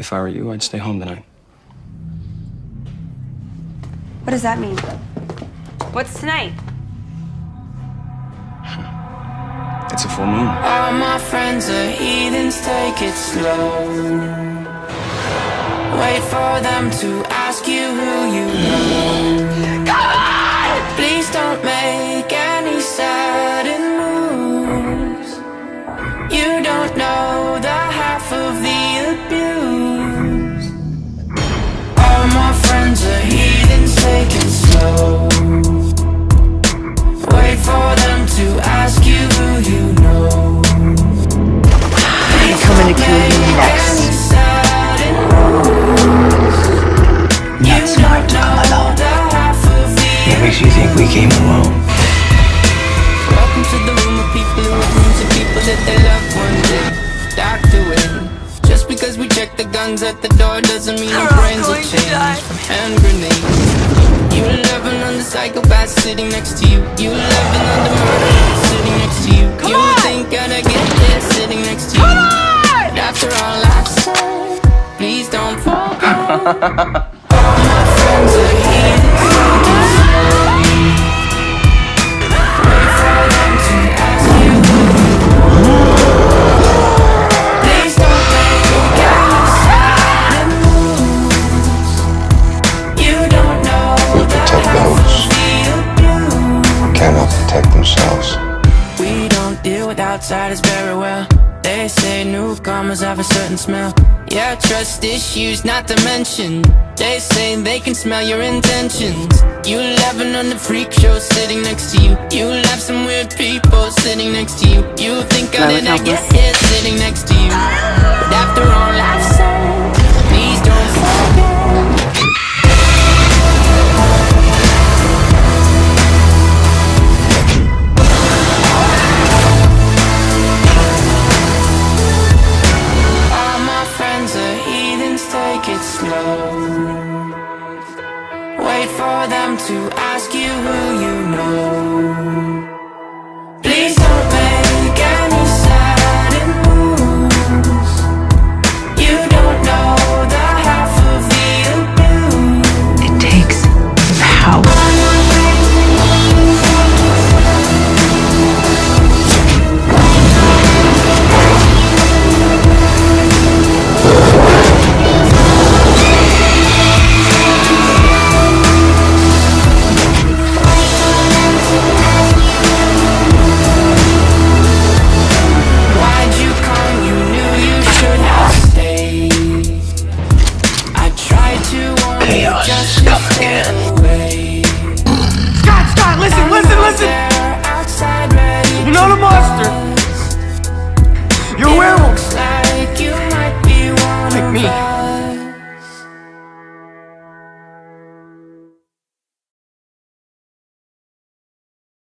If I were you, I'd stay home tonight. What does that mean? What's tonight? It's a full moon. All my friends are heathens, take it slow. Wait for them to ask you who you know. Come on! Please don't make any sudden moves. You don't know the half of the abuse. All my friends are heathens, take it slow. Wait for them to ask you who you know. Coming to kill you next. That's my time alone. What makes you think we came alone? Welcome to the room of people who have rooms of people that they love one day docked away. Just because we check the guns at the door doesn't mean our brains will change from hand grenades. You laughing on the psychopath sitting next to you. You laughing on the murderer sitting next to you. You think I'd get there sitting next to you. But after all I've said, please don't forget. All my friends are here. Wait for them to ask you. Please don't make any sudden moves. You don't know the half of the abuse. Cannot protect themselves. We don't deal with outsiders very well. They say newcomers have a certain smell. Yeah, trust issues not to mention. They say they can smell your intentions. You laughing on the freak show sitting next to you. You laugh some weird people sitting next to you. You think I did not get here sitting next to you. But after all I've said, please don't forget. Take it slow. Wait for them to ask you who you know.